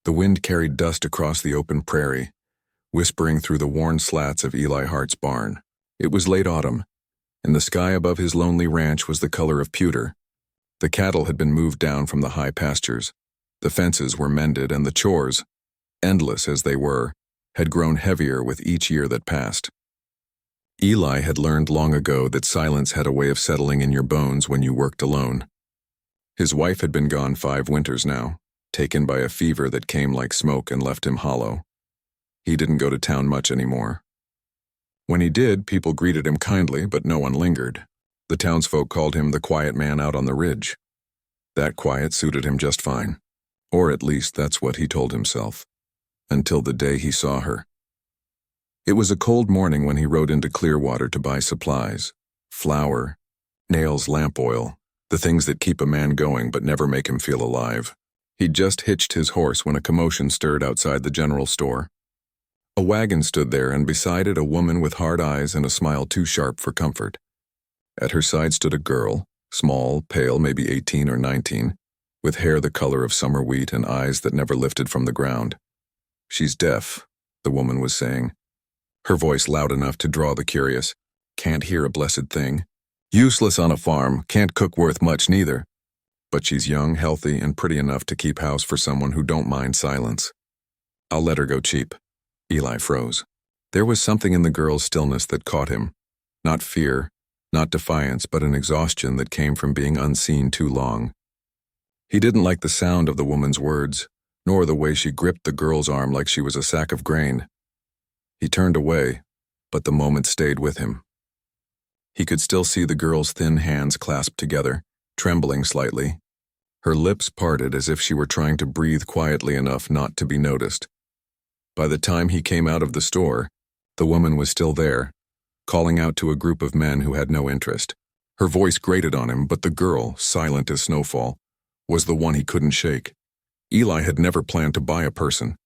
The wind carried dust across the open prairie, whispering through the worn slats of Eli Hart's barn. It was late autumn, and the sky above his lonely ranch was the color of pewter. The cattle had been moved down from the high pastures. The fences were mended, and the chores, endless as they were, had grown heavier with each year that passed. Eli had learned long ago that silence had a way of settling in your bones when you worked alone. His wife had been gone 5 winters now, taken by a fever that came like smoke and left him hollow. He didn't go to town much anymore. When he did, people greeted him kindly, but no one lingered. The townsfolk called him the quiet man out on the ridge. That quiet suited him just fine, or at least that's what he told himself, until the day he saw her. It was a cold morning when he rode into Clearwater to buy supplies: flour, nails, lamp oil, the things that keep a man going but never make him feel alive. He'd just hitched his horse when a commotion stirred outside the general store. A wagon stood there, and beside it a woman with hard eyes and a smile too sharp for comfort. At her side stood a girl, small, pale, maybe 18 or 19, with hair the color of summer wheat and eyes that never lifted from the ground. "She's deaf," the woman was saying, her voice loud enough to draw the curious. "Can't hear a blessed thing. Useless on a farm, can't cook worth much neither. But she's young, healthy, and pretty enough to keep house for someone who don't mind silence. I'll let her go cheap." Eli froze. There was something in the girl's stillness that caught him. Not fear, not defiance, but an exhaustion that came from being unseen too long. He didn't like the sound of the woman's words, nor the way she gripped the girl's arm like she was a sack of grain. He turned away, but the moment stayed with him. He could still see the girl's thin hands clasped together, trembling slightly. Her lips parted as if she were trying to breathe quietly enough not to be noticed. By the time he came out of the store, the woman was still there, calling out to a group of men who had no interest. Her voice grated on him, but the girl, silent as snowfall, was the one he couldn't shake. Eli had never planned to buy a person.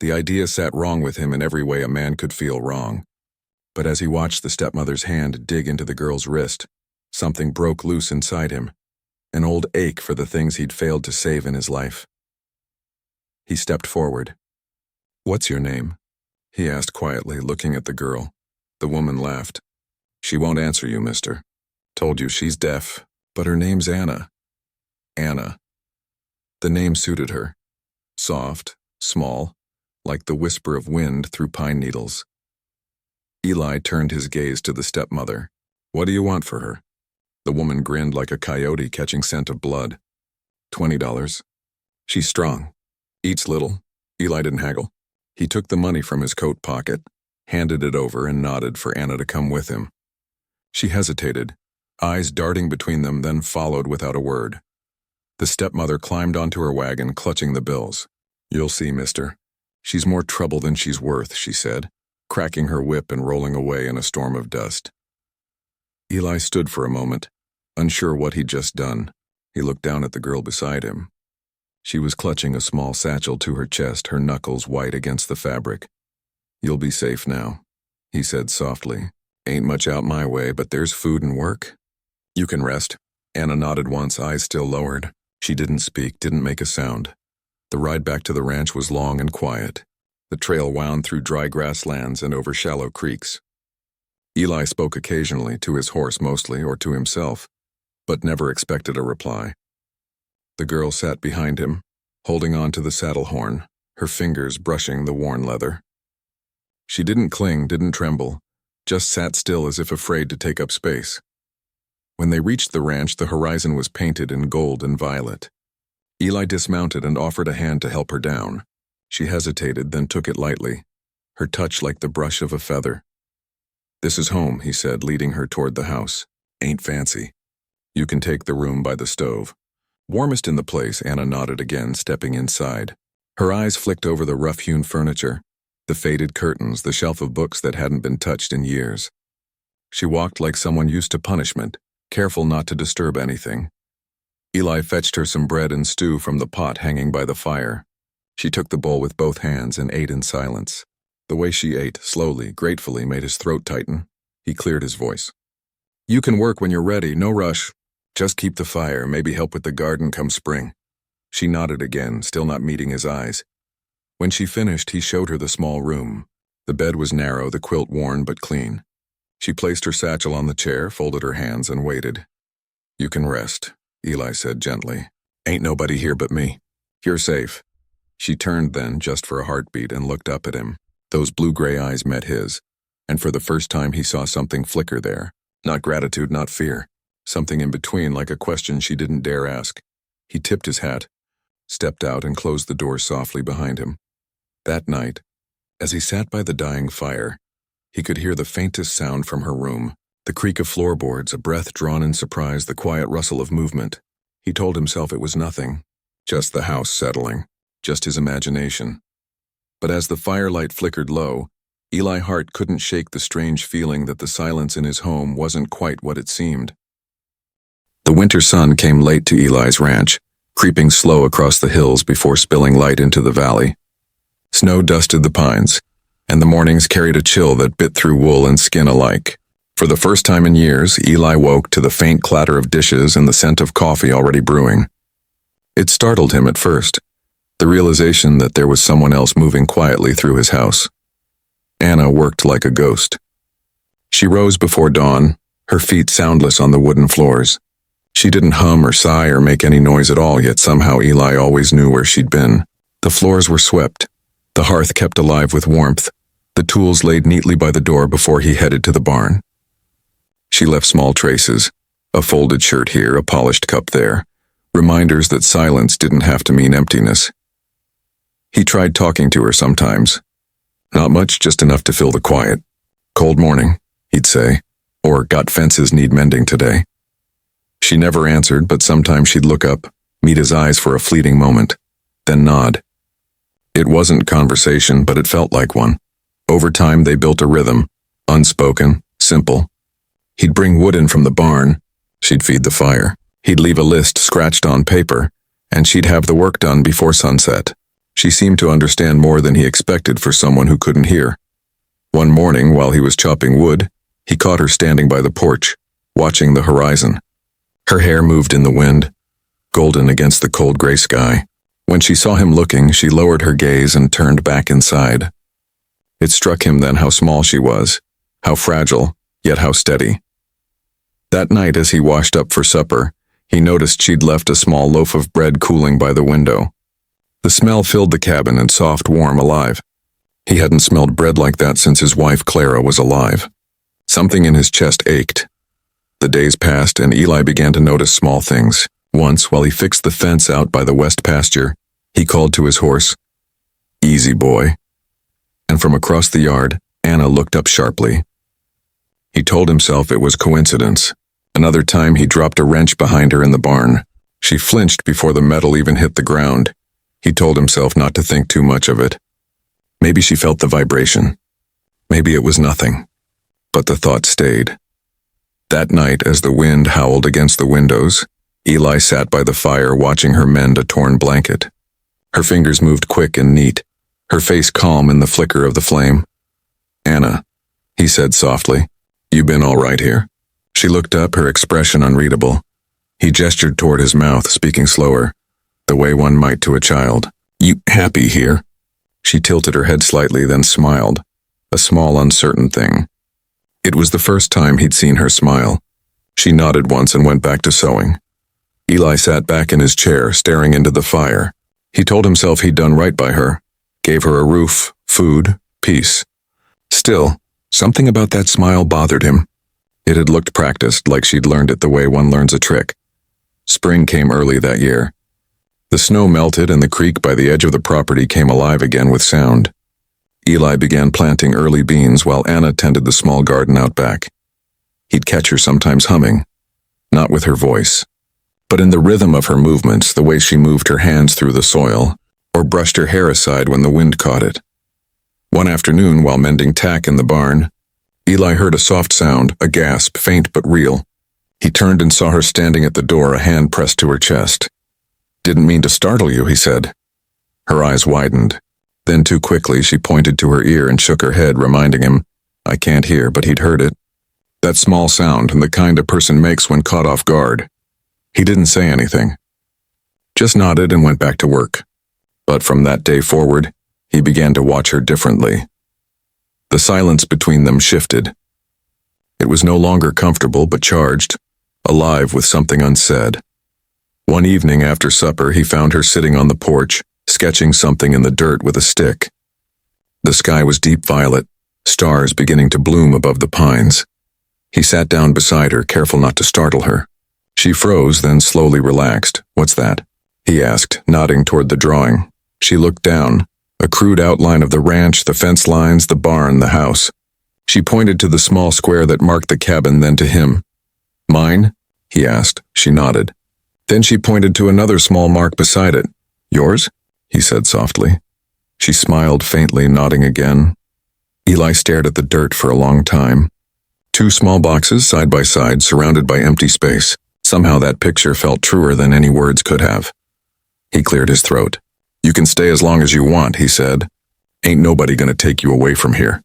The idea sat wrong with him in every way a man could feel wrong. But as he watched the stepmother's hand dig into the girl's wrist, something broke loose inside him, an old ache for the things he'd failed to save in his life. He stepped forward. "What's your name?" he asked quietly, looking at the girl. The woman laughed. "She won't answer you, mister. Told you she's deaf, but her name's Anna." Anna. The name suited her. Soft, small, like the whisper of wind through pine needles. Eli turned his gaze to the stepmother. "What do you want for her?" The woman grinned like a coyote catching scent of blood. $20. She's strong. Eats little. Eli didn't haggle. He took the money from his coat pocket, handed it over, and nodded for Anna to come with him. She hesitated, eyes darting between them, then followed without a word. The stepmother climbed onto her wagon, clutching the bills. "You'll see, mister. She's more trouble than she's worth," she said, cracking her whip and rolling away in a storm of dust. Eli stood for a moment, unsure what he'd just done. He looked down at the girl beside him. She was clutching a small satchel to her chest, her knuckles white against the fabric. "You'll be safe now," he said softly. "Ain't much out my way, but there's food and work. You can rest." Anna nodded once, eyes still lowered. She didn't speak, didn't make a sound. The ride back to the ranch was long and quiet. The trail wound through dry grasslands and over shallow creeks. Eli spoke occasionally, to his horse mostly, or to himself, but never expected a reply. The girl sat behind him, holding on to the saddle horn, her fingers brushing the worn leather. She didn't cling, didn't tremble, just sat still as if afraid to take up space. When they reached the ranch, the horizon was painted in gold and violet. Eli dismounted and offered a hand to help her down. She hesitated, then took it lightly, her touch like the brush of a feather. "This is home," he said, leading her toward the house. "Ain't fancy. You can take the room by the stove." "Warmest in the place," Anna nodded again, stepping inside. Her eyes flicked over the rough-hewn furniture, the faded curtains, the shelf of books that hadn't been touched in years. She walked like someone used to punishment, careful not to disturb anything. Eli fetched her some bread and stew from the pot hanging by the fire. She took the bowl with both hands and ate in silence. The way she ate, slowly, gratefully, made his throat tighten. He cleared his voice. "You can work when you're ready, no rush. Just keep the fire, maybe help with the garden come spring." She nodded again, still not meeting his eyes. When she finished, he showed her the small room. The bed was narrow, the quilt worn but clean. She placed her satchel on the chair, folded her hands, and waited. "You can rest," Eli said gently. "Ain't nobody here but me. You're safe." She turned then, just for a heartbeat, and looked up at him. Those blue-gray eyes met his, and for the first time he saw something flicker there. Not gratitude, not fear. Something in between, like a question she didn't dare ask. He tipped his hat, stepped out, and closed the door softly behind him. That night, as he sat by the dying fire, he could hear the faintest sound from her room, the creak of floorboards, a breath drawn in surprise, the quiet rustle of movement. He told himself it was nothing, just the house settling, just his imagination. But as the firelight flickered low, Eli Hart couldn't shake the strange feeling that the silence in his home wasn't quite what it seemed. The winter sun came late to Eli's ranch, creeping slow across the hills before spilling light into the valley. Snow dusted the pines, and the mornings carried a chill that bit through wool and skin alike. For the first time in years, Eli woke to the faint clatter of dishes and the scent of coffee already brewing. It startled him at first, the realization that there was someone else moving quietly through his house. Anna worked like a ghost. She rose before dawn, her feet soundless on the wooden floors. She didn't hum or sigh or make any noise at all, yet somehow Eli always knew where she'd been. The floors were swept, the hearth kept alive with warmth, the tools laid neatly by the door before he headed to the barn. She left small traces, a folded shirt here, a polished cup there, reminders that silence didn't have to mean emptiness. He tried talking to her sometimes. Not much, just enough to fill the quiet. "Cold morning," he'd say, or "got fences need mending today." She never answered, but sometimes she'd look up, meet his eyes for a fleeting moment, then nod. It wasn't conversation, but it felt like one. Over time they built a rhythm, unspoken, simple. He'd bring wood in from the barn, she'd feed the fire. He'd leave a list scratched on paper, and she'd have the work done before sunset. She seemed to understand more than he expected for someone who couldn't hear. One morning, while he was chopping wood, he caught her standing by the porch, watching the horizon. Her hair moved in the wind, golden against the cold gray sky. When she saw him looking, she lowered her gaze and turned back inside. It struck him then how small she was, how fragile, yet how steady. That night, as he washed up for supper, he noticed she'd left a small loaf of bread cooling by the window. The smell filled the cabin and soft, warm, alive. He hadn't smelled bread like that since his wife Clara was alive. Something in his chest ached. The days passed and Eli began to notice small things. Once, while he fixed the fence out by the west pasture, he called to his horse, "Easy, boy." And from across the yard, Anna looked up sharply. He told himself it was coincidence. Another time he dropped a wrench behind her in the barn. She flinched before the metal even hit the ground. He told himself not to think too much of it. Maybe she felt the vibration. Maybe it was nothing. But the thought stayed. That night, as the wind howled against the windows, Eli sat by the fire watching her mend a torn blanket. Her fingers moved quick and neat, her face calm in the flicker of the flame. "Anna," he said softly, "you been all right here?" She looked up, her expression unreadable. He gestured toward his mouth, speaking slower, the way one might to a child. "You happy here?" She tilted her head slightly, then smiled, a small, uncertain thing. It was the first time he'd seen her smile. She nodded once and went back to sewing. Eli sat back in his chair, staring into the fire. He told himself he'd done right by her, gave her a roof, food, peace. Still, something about that smile bothered him. It had looked practiced, like she'd learned it the way one learns a trick. Spring came early that year. The snow melted and the creek by the edge of the property came alive again with sound. Eli began planting early beans while Anna tended the small garden out back. He'd catch her sometimes humming, not with her voice, but in the rhythm of her movements, the way she moved her hands through the soil, or brushed her hair aside when the wind caught it. One afternoon, while mending tack in the barn, Eli heard a soft sound, a gasp, faint but real. He turned and saw her standing at the door, a hand pressed to her chest. "Didn't mean to startle you," he said. Her eyes widened. Then too quickly she pointed to her ear and shook her head, reminding him, I can't hear, but he'd heard it. That small sound, and the kind a person makes when caught off guard. He didn't say anything. Just nodded and went back to work. But from that day forward, He began to watch her differently. The silence between them shifted. It was no longer comfortable but charged, alive with something unsaid. One evening after supper, he found her sitting on the porch, sketching something in the dirt with a stick. The sky was deep violet, stars beginning to bloom above the pines. He sat down beside her, careful not to startle her. She froze, then slowly relaxed. "What's that?" he asked, nodding toward the drawing. She looked down, a crude outline of the ranch, the fence lines, the barn, the house. She pointed to the small square that marked the cabin, then to him. "Mine?" he asked. She nodded. Then she pointed to another small mark beside it. "Yours?" he said softly. She smiled faintly, nodding again. Eli stared at the dirt for a long time. Two small boxes side by side, surrounded by empty space. Somehow that picture felt truer than any words could have. He cleared his throat. "You can stay as long as you want," he said. "Ain't nobody gonna take you away from here."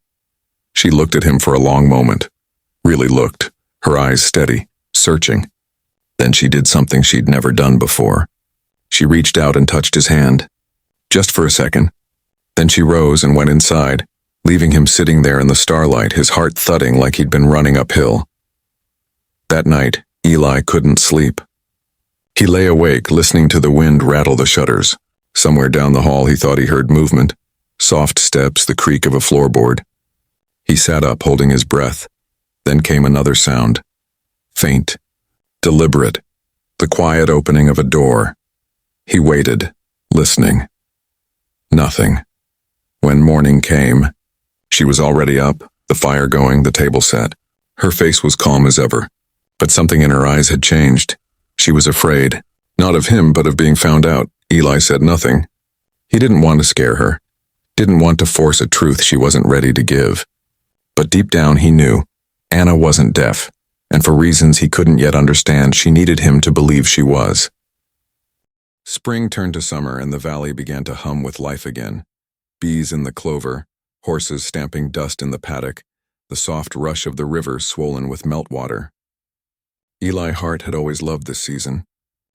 She looked at him for a long moment. Really looked, her eyes steady, searching. Then she did something she'd never done before. She reached out and touched his hand. Just for a second. Then she rose and went inside, leaving him sitting there in the starlight, his heart thudding like he'd been running uphill. That night, Eli couldn't sleep. He lay awake, listening to the wind rattle the shutters. Somewhere down the hall he thought he heard movement, soft steps, the creak of a floorboard. He sat up, holding his breath. Then came another sound. Faint, deliberate, the quiet opening of a door. He waited, listening. Nothing. When morning came, she was already up, the fire going, the table set. Her face was calm as ever, but something in her eyes had changed. She was afraid, not of him, but of being found out. Eli said nothing. He didn't want to scare her, didn't want to force a truth she wasn't ready to give. But deep down he knew Anna wasn't deaf, and for reasons he couldn't yet understand, she needed him to believe she was. Spring turned to summer, and the valley began to hum with life again. Bees in the clover, horses stamping dust in the paddock, the soft rush of the river swollen with meltwater. Eli Hart had always loved this season.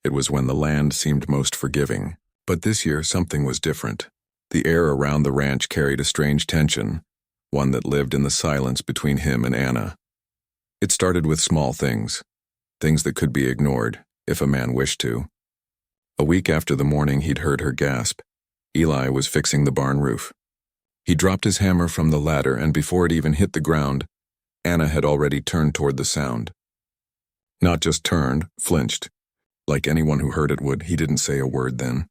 It was when the land seemed most forgiving. But this year something was different. The air around the ranch carried a strange tension, one that lived in the silence between him and Anna. It started with small things that could be ignored, if a man wished to. A week after the morning he'd heard her gasp, Eli was fixing the barn roof. He dropped his hammer from the ladder, and before it even hit the ground, Anna had already turned toward the sound. Not just turned, flinched. Like anyone who heard it would, he didn't say a word then.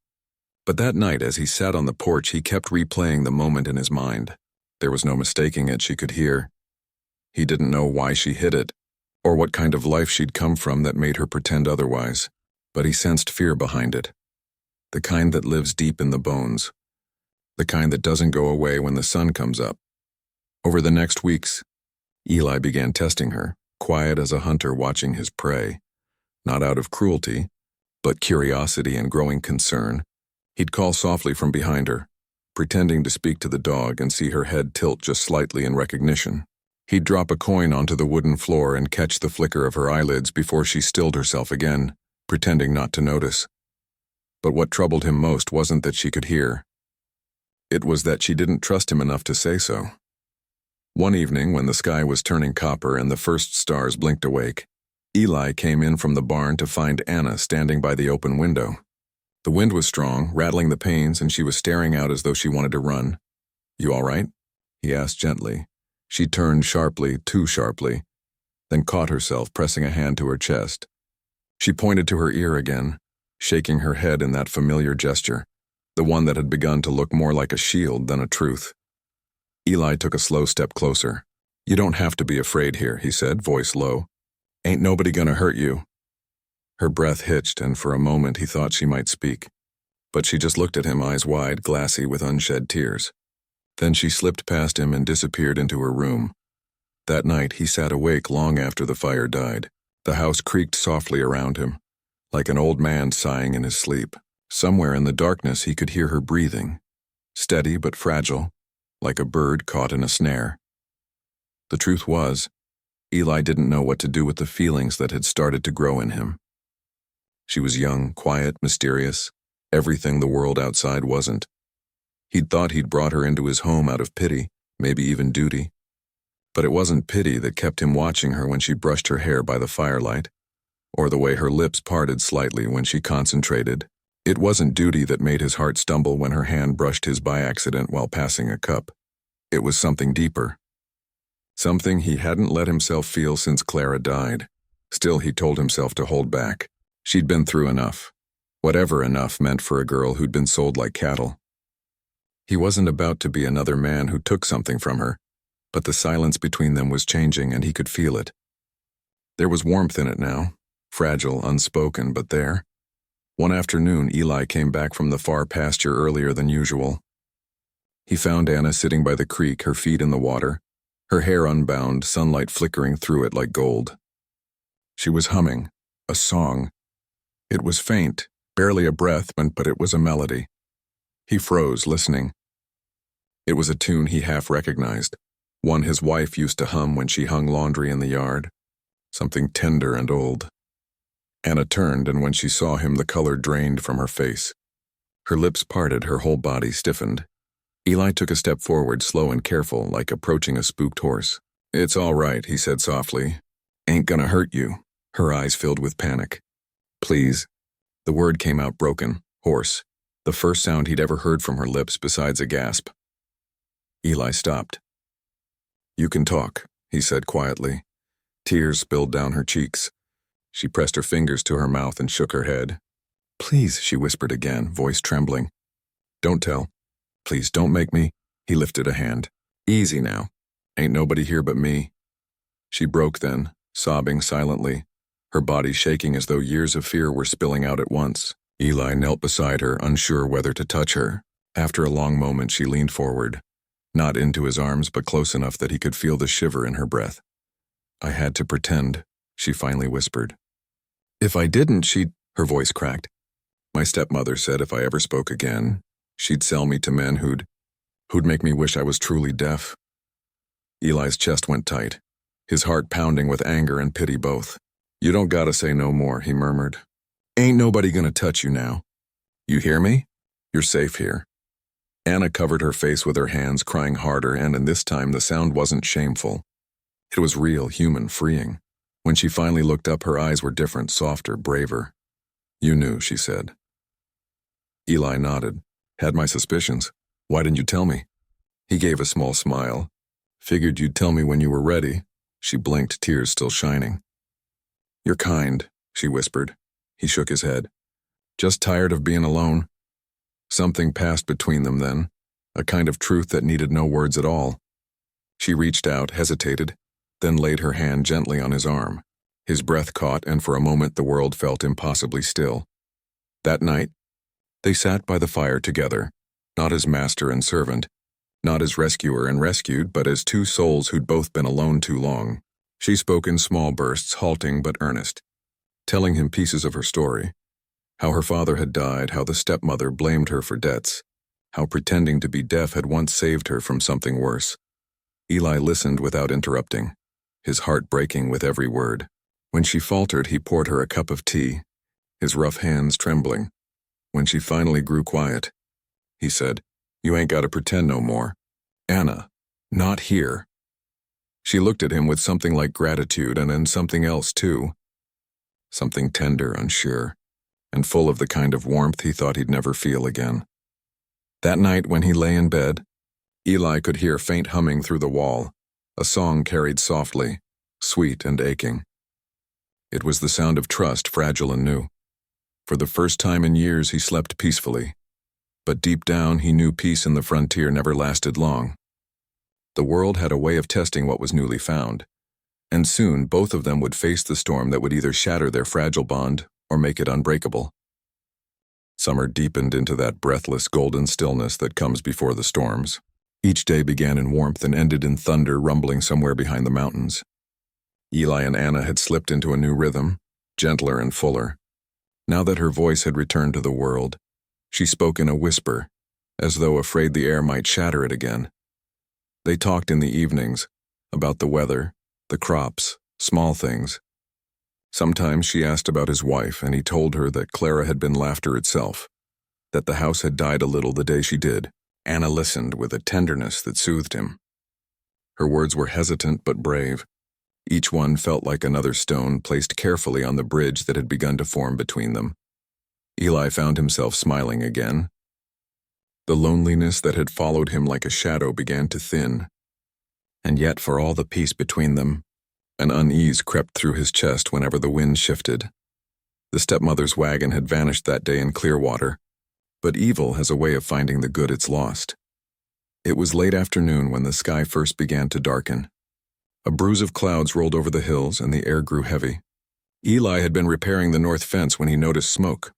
But that night, as he sat on the porch, he kept replaying the moment in his mind. There was no mistaking it, she could hear. He didn't know why she hid it, or what kind of life she'd come from that made her pretend otherwise. But he sensed fear behind it. The kind that lives deep in the bones. The kind that doesn't go away when the sun comes up. Over the next weeks, Eli began testing her, quiet as a hunter watching his prey. Not out of cruelty, but curiosity and growing concern. He'd call softly from behind her, pretending to speak to the dog, and see her head tilt just slightly in recognition. He'd drop a coin onto the wooden floor and catch the flicker of her eyelids before she stilled herself again, pretending not to notice. But what troubled him most wasn't that she could hear. It was that she didn't trust him enough to say so. One evening, when the sky was turning copper and the first stars blinked awake, Eli came in from the barn to find Anna standing by the open window. The wind was strong, rattling the panes, and she was staring out as though she wanted to run. "You all right?" he asked gently. She turned sharply, too sharply, then caught herself, pressing a hand to her chest. She pointed to her ear again, shaking her head in that familiar gesture, the one that had begun to look more like a shield than a truth. Eli took a slow step closer. "You don't have to be afraid here," he said, voice low. "Ain't nobody gonna hurt you." Her breath hitched, and for a moment he thought she might speak. But she just looked at him, eyes wide, glassy with unshed tears. Then she slipped past him and disappeared into her room. That night he sat awake long after the fire died. The house creaked softly around him, like an old man sighing in his sleep. Somewhere in the darkness he could hear her breathing, steady but fragile, like a bird caught in a snare. The truth was, Eli didn't know what to do with the feelings that had started to grow in him. She was young, quiet, mysterious, everything the world outside wasn't. He'd thought he'd brought her into his home out of pity, maybe even duty. But it wasn't pity that kept him watching her when she brushed her hair by the firelight, or the way her lips parted slightly when she concentrated. It wasn't duty that made his heart stumble when her hand brushed his by accident while passing a cup. It was something deeper. Something he hadn't let himself feel since Clara died. Still, he told himself to hold back. She'd been through enough. Whatever enough meant for a girl who'd been sold like cattle. He wasn't about to be another man who took something from her, but the silence between them was changing and he could feel it. There was warmth in it now, fragile, unspoken, but there. One afternoon, Eli came back from the far pasture earlier than usual. He found Anna sitting by the creek, her feet in the water, her hair unbound, sunlight flickering through it like gold. She was humming, a song. It was faint, barely a breath, but it was a melody. He froze, listening. It was a tune he half recognized, one his wife used to hum when she hung laundry in the yard, something tender and old. Anna turned, and when she saw him, the color drained from her face. Her lips parted, her whole body stiffened. Eli took a step forward, slow and careful, like approaching a spooked horse. "It's all right," he said softly. "Ain't gonna hurt you." Her eyes filled with panic. "Please." The word came out broken, hoarse, the first sound he'd ever heard from her lips besides a gasp. Eli stopped. "You can talk," he said quietly. Tears spilled down her cheeks. She pressed her fingers to her mouth and shook her head. "Please," she whispered again, voice trembling. "Don't tell. Please, don't make me." He lifted a hand. "Easy now. Ain't nobody here but me." She broke then, sobbing silently, her body shaking as though years of fear were spilling out at once. Eli knelt beside her, unsure whether to touch her. After a long moment, she leaned forward, not into his arms but close enough that he could feel the shiver in her breath. "I had to pretend," she finally whispered. "If I didn't, she'd—" Her voice cracked. "My stepmother said if I ever spoke again, she'd sell me to men who'd make me wish I was truly deaf." Eli's chest went tight, his heart pounding with anger and pity both. "You don't gotta say no more," he murmured. "Ain't nobody gonna touch you now. You hear me? You're safe here." Anna covered her face with her hands, crying harder, and this time the sound wasn't shameful. It was real, human, freeing. When she finally looked up, her eyes were different, softer, braver. "You knew," she said. Eli nodded. "Had my suspicions. Why didn't you tell me?" He gave a small smile. "Figured you'd tell me when you were ready." She blinked, tears still shining. "You're kind," she whispered. He shook his head. "Just tired of being alone." Something passed between them then, a kind of truth that needed no words at all. She reached out, hesitated, then laid her hand gently on his arm. His breath caught, and for a moment the world felt impossibly still. That night, they sat by the fire together, not as master and servant, not as rescuer and rescued, but as two souls who'd both been alone too long. She spoke in small bursts, halting but earnest, telling him pieces of her story, how her father had died, how the stepmother blamed her for debts, how pretending to be deaf had once saved her from something worse. Eli listened without interrupting, his heart breaking with every word. When she faltered, he poured her a cup of tea, his rough hands trembling. When she finally grew quiet, he said, "You ain't got to pretend no more. Anna, not here." She looked at him with something like gratitude, and then something else too. Something tender, unsure, and full of the kind of warmth he thought he'd never feel again. That night when he lay in bed, Eli could hear faint humming through the wall, a song carried softly, sweet and aching. It was the sound of trust, fragile and new. For the first time in years he slept peacefully, but deep down he knew peace in the frontier never lasted long. The world had a way of testing what was newly found, and soon both of them would face the storm that would either shatter their fragile bond or make it unbreakable. Summer deepened into that breathless golden stillness that comes before the storms. Each day began in warmth and ended in thunder rumbling somewhere behind the mountains. Eli and Anna had slipped into a new rhythm, gentler and fuller. Now that her voice had returned to the world, she spoke in a whisper, as though afraid the air might shatter it again. They talked in the evenings, about the weather, the crops, small things. Sometimes she asked about his wife, and he told her that Clara had been laughter itself, that the house had died a little the day she did. Anna listened with a tenderness that soothed him. Her words were hesitant but brave. Each one felt like another stone placed carefully on the bridge that had begun to form between them. Eli found himself smiling again. The loneliness that had followed him like a shadow began to thin. And yet, for all the peace between them, an unease crept through his chest whenever the wind shifted. The stepmother's wagon had vanished that day in Clearwater, but evil has a way of finding the good it's lost. It was late afternoon when the sky first began to darken. A bruise of clouds rolled over the hills and the air grew heavy. Eli had been repairing the north fence when he noticed smoke,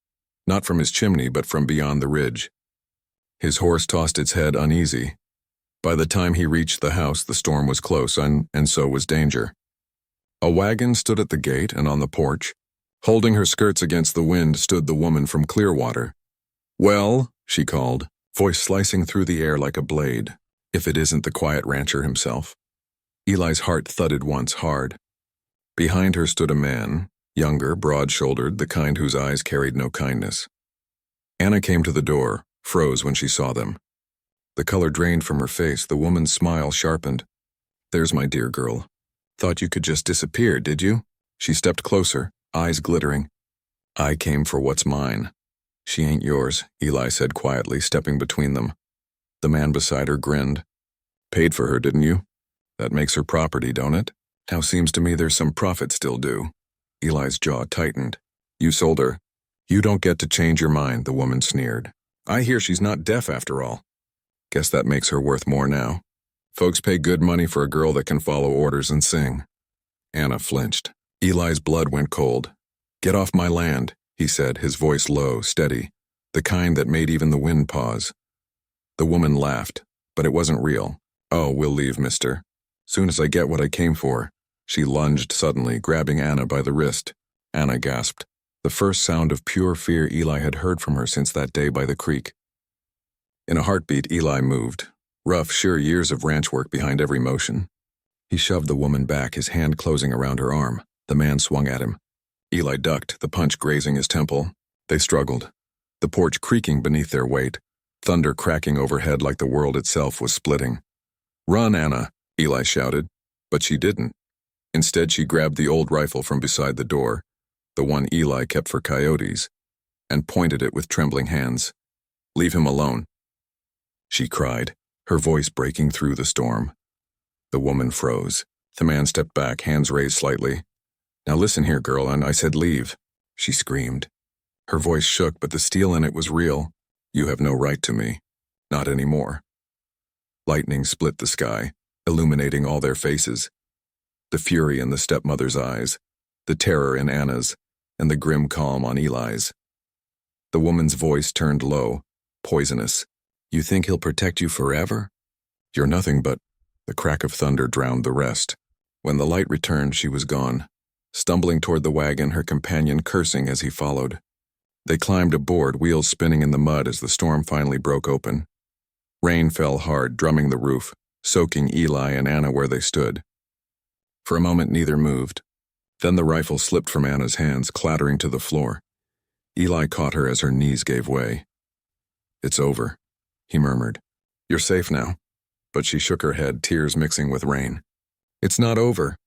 not from his chimney but from beyond the ridge. His horse tossed its head uneasy. By the time he reached the house, the storm was close, and so was danger. A wagon stood at the gate, and on the porch, holding her skirts against the wind, stood the woman from Clearwater. "Well," she called, voice slicing through the air like a blade, if it isn't the quiet rancher himself. Eli's heart thudded once hard. Behind her stood a man, younger, broad-shouldered, the kind whose eyes carried no kindness. Anna came to the door, froze when she saw them. The color drained from her face, the woman's smile sharpened. "There's my dear girl. Thought you could just disappear, did you?" She stepped closer, eyes glittering. "I came for what's mine." "She ain't yours," Eli said quietly, stepping between them. The man beside her grinned. "Paid for her, didn't you? That makes her property, don't it? Now seems to me there's some profit still due." Eli's jaw tightened. "You sold her. You don't get to change your mind," the woman sneered. "I hear she's not deaf after all. Guess that makes her worth more now. Folks pay good money for a girl that can follow orders and sing." Anna flinched. Eli's blood went cold. "Get off my land," he said, his voice low, steady, the kind that made even the wind pause. The woman laughed, but it wasn't real. "Oh, we'll leave, mister. Soon as I get what I came for." She lunged suddenly, grabbing Anna by the wrist. Anna gasped, the first sound of pure fear Eli had heard from her since that day by the creek. In a heartbeat, Eli moved. Rough, sure years of ranch work behind every motion. He shoved the woman back, his hand closing around her arm. The man swung at him. Eli ducked, the punch grazing his temple. They struggled, the porch creaking beneath their weight, thunder cracking overhead like the world itself was splitting. "Run, Anna," Eli shouted, but she didn't. Instead, she grabbed the old rifle from beside the door, the one Eli kept for coyotes, and pointed it with trembling hands. "Leave him alone," she cried, her voice breaking through the storm. The woman froze. The man stepped back, hands raised slightly. "Now listen here, girl, and I said leave," she screamed. Her voice shook, but the steel in it was real. "You have no right to me. Not anymore." Lightning split the sky, illuminating all their faces. The fury in the stepmother's eyes, the terror in Anna's, and the grim calm on Eli's. The woman's voice turned low, poisonous. "You think he'll protect you forever? You're nothing but—" The crack of thunder drowned the rest. When the light returned, she was gone, stumbling toward the wagon, her companion cursing as he followed. They climbed aboard, wheels spinning in the mud as the storm finally broke open. Rain fell hard, drumming the roof, soaking Eli and Anna where they stood. For a moment, neither moved. Then the rifle slipped from Anna's hands, clattering to the floor. Eli caught her as her knees gave way. "It's over," he murmured. "You're safe now." But she shook her head, tears mixing with rain. "It's not over.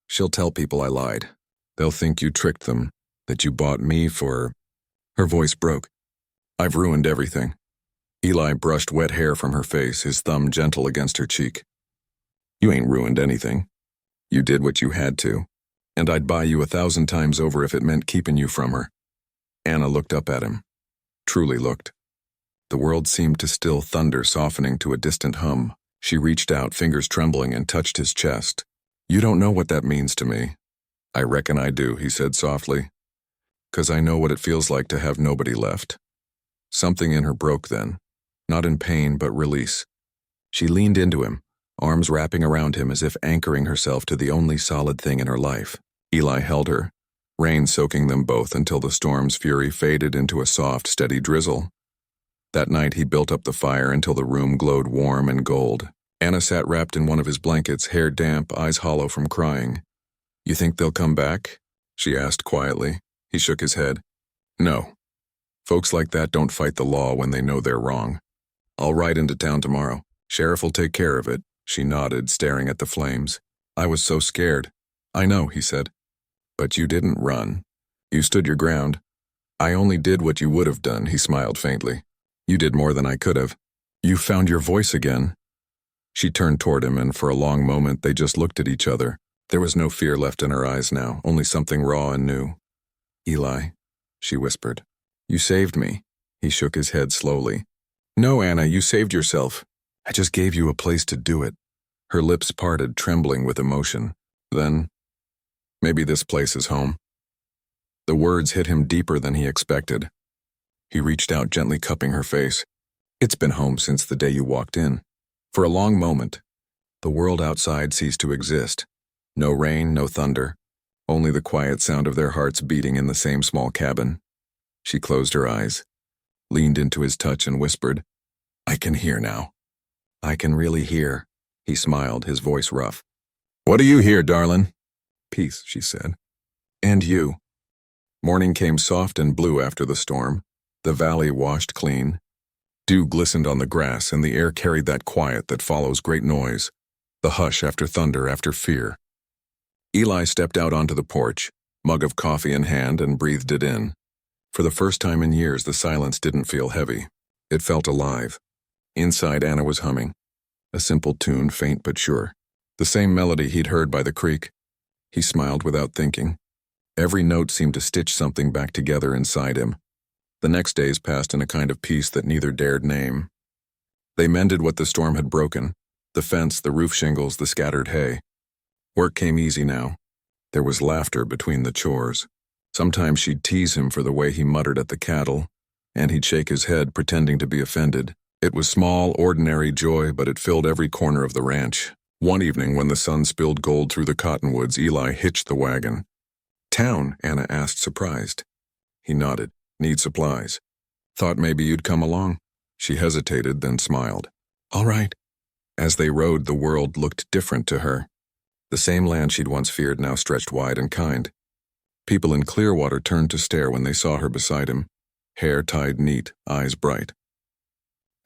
She'll tell people I lied. They'll think you tricked them, that you bought me for—" Her voice broke. "I've ruined everything." Eli brushed wet hair from her face, his thumb gentle against her cheek. "You ain't ruined anything. You did what you had to, and I'd buy you 1,000 times over if it meant keeping you from her." Anna looked up at him. Truly looked. The world seemed to still thunder, softening to a distant hum. She reached out, fingers trembling, and touched his chest. "You don't know what that means to me." "I reckon I do," he said softly. "'Cause I know what it feels like to have nobody left." Something in her broke then, not in pain but release. She leaned into him, arms wrapping around him as if anchoring herself to the only solid thing in her life. Eli held her, rain soaking them both until the storm's fury faded into a soft, steady drizzle. That night he built up the fire until the room glowed warm and gold. Anna sat wrapped in one of his blankets, hair damp, eyes hollow from crying. "You think they'll come back?" she asked quietly. He shook his head. "No. Folks like that don't fight the law when they know they're wrong." I'll ride into town tomorrow. Sheriff will take care of it. She nodded, staring at the flames. I was so scared. I know, he said. But you didn't run. You stood your ground. I only did what you would have done, he smiled faintly. You did more than I could have. You found your voice again. She turned toward him, and for a long moment they just looked at each other. There was no fear left in her eyes now, only something raw and new. Eli, she whispered. You saved me. He shook his head slowly. No, Anna, you saved yourself. I just gave you a place to do it. Her lips parted, trembling with emotion. Then, maybe this place is home. The words hit him deeper than he expected. He reached out, gently cupping her face. It's been home since the day you walked in. For a long moment, the world outside ceased to exist. No rain, no thunder, only the quiet sound of their hearts beating in the same small cabin. She closed her eyes, leaned into his touch and whispered, I can hear now. I can really hear. He smiled, his voice rough. What do you hear, darling? Peace, she said. And you. Morning came soft and blue after the storm. The valley washed clean. Dew glistened on the grass, and the air carried that quiet that follows great noise, the hush after thunder, after fear. Eli stepped out onto the porch, mug of coffee in hand, and breathed it in. For the first time in years, the silence didn't feel heavy. It felt alive. Inside, Anna was humming. A simple tune, faint but sure. The same melody he'd heard by the creek. He smiled without thinking. Every note seemed to stitch something back together inside him. The next days passed in a kind of peace that neither dared name. They mended what the storm had broken, the fence, the roof shingles, the scattered hay. Work came easy now. There was laughter between the chores. Sometimes she'd tease him for the way he muttered at the cattle, and he'd shake his head, pretending to be offended. It was small, ordinary joy, but it filled every corner of the ranch. One evening, when the sun spilled gold through the cottonwoods, Eli hitched the wagon. Town? Anna asked, surprised. He nodded. Need supplies. Thought maybe you'd come along. She hesitated, then smiled. All right. As they rode, the world looked different to her. The same land she'd once feared now stretched wide and kind. People in Clearwater turned to stare when they saw her beside him, hair tied neat, eyes bright.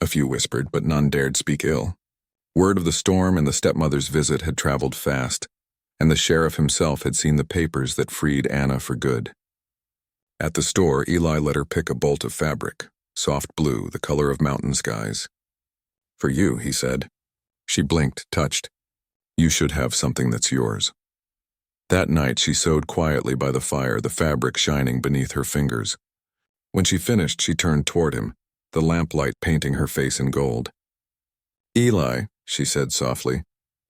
A few whispered, but none dared speak ill. Word of the storm and the stepmother's visit had traveled fast, and the sheriff himself had seen the papers that freed Anna for good. At the store, Eli let her pick a bolt of fabric, soft blue, the color of mountain skies. For you, he said. She blinked, touched. You should have something that's yours. That night she sewed quietly by the fire, the fabric shining beneath her fingers. When she finished, she turned toward him, the lamplight painting her face in gold. Eli, she said softly,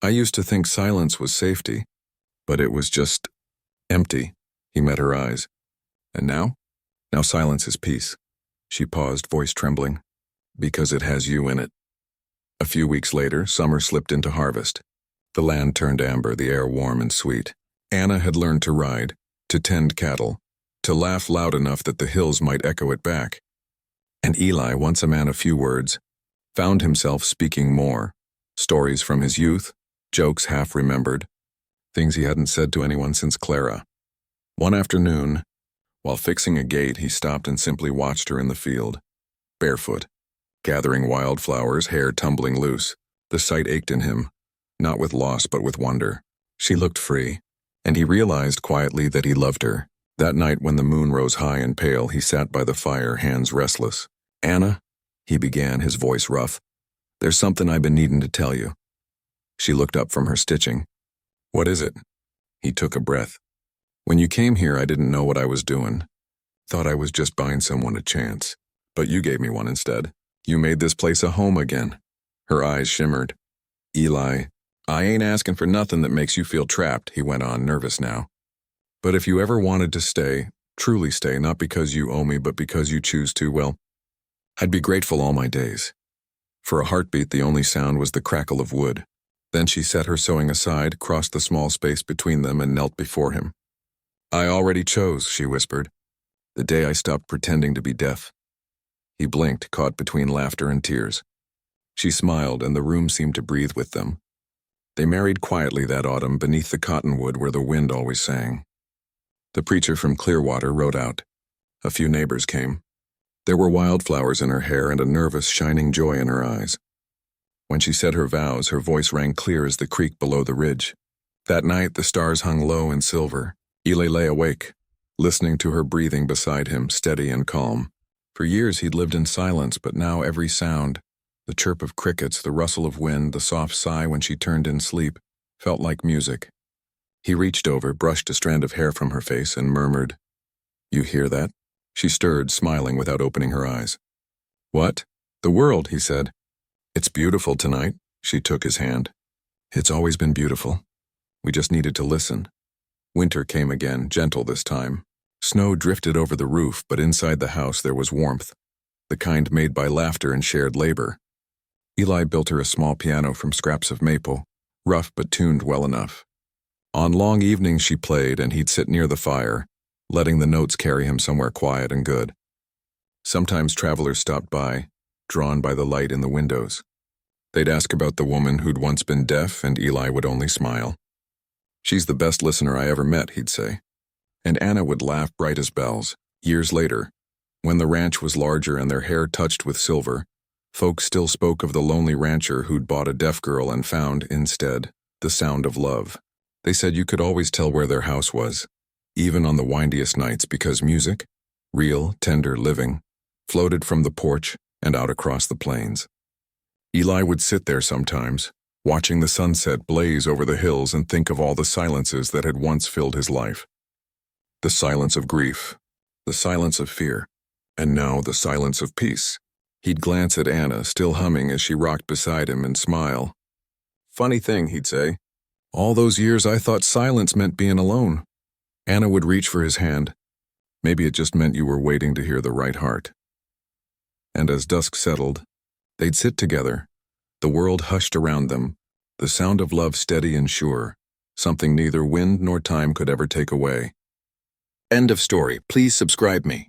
I used to think silence was safety, but it was just empty. He met her eyes. And now? Now silence is peace. She paused, voice trembling. Because it has you in it. A few weeks later, summer slipped into harvest. The land turned amber, the air warm and sweet. Anna had learned to ride, to tend cattle, to laugh loud enough that the hills might echo it back. And Eli, once a man of few words, found himself speaking more. Stories from his youth, jokes half remembered, things he hadn't said to anyone since Clara. One afternoon, while fixing a gate, he stopped and simply watched her in the field, barefoot, gathering wildflowers, hair tumbling loose. The sight ached in him, not with loss but with wonder. She looked free, and he realized quietly that he loved her. That night when the moon rose high and pale, he sat by the fire, hands restless. Anna, he began, his voice rough, there's something I've been needing to tell you. She looked up from her stitching. What is it? He took a breath. When you came here, I didn't know what I was doing. Thought I was just buying someone a chance. But you gave me one instead. You made this place a home again. Her eyes shimmered. Eli, I ain't asking for nothing that makes you feel trapped, he went on, nervous now. But if you ever wanted to stay, truly stay, not because you owe me, but because you choose to, well, I'd be grateful all my days. For a heartbeat, the only sound was the crackle of wood. Then she set her sewing aside, crossed the small space between them, and knelt before him. I already chose, she whispered, the day I stopped pretending to be deaf. He blinked, caught between laughter and tears. She smiled, and the room seemed to breathe with them. They married quietly that autumn beneath the cottonwood where the wind always sang. The preacher from Clearwater rode out. A few neighbors came. There were wildflowers in her hair and a nervous, shining joy in her eyes. When she said her vows, her voice rang clear as the creek below the ridge. That night, the stars hung low in silver. Eli lay awake, listening to her breathing beside him, steady and calm. For years he'd lived in silence, but now every sound, the chirp of crickets, the rustle of wind, the soft sigh when she turned in sleep, felt like music. He reached over, brushed a strand of hair from her face, and murmured, "You hear that?" She stirred, smiling without opening her eyes. "What?" "The world," he said. "It's beautiful tonight." She took his hand. "It's always been beautiful. We just needed to listen." Winter came again, gentle this time. Snow drifted over the roof, but inside the house there was warmth, the kind made by laughter and shared labor. Eli built her a small piano from scraps of maple, rough but tuned well enough. On long evenings she played, and he'd sit near the fire, letting the notes carry him somewhere quiet and good. Sometimes travelers stopped by, drawn by the light in the windows. They'd ask about the woman who'd once been deaf, and Eli would only smile. "She's the best listener I ever met," he'd say. And Anna would laugh bright as bells. Years later, when the ranch was larger and their hair touched with silver, folks still spoke of the lonely rancher who'd bought a deaf girl and found, instead, the sound of love. They said you could always tell where their house was, even on the windiest nights, because music, real, tender living, floated from the porch and out across the plains. Eli would sit there sometimes, watching the sunset blaze over the hills and think of all the silences that had once filled his life. The silence of grief, the silence of fear, and now the silence of peace. He'd glance at Anna, still humming as she rocked beside him, and smile. "Funny thing," he'd say. "All those years I thought silence meant being alone." Anna would reach for his hand. "Maybe it just meant you were waiting to hear the right heart." And as dusk settled, they'd sit together, the world hushed around them, the sound of love steady and sure, something neither wind nor time could ever take away. End of story. Please subscribe me.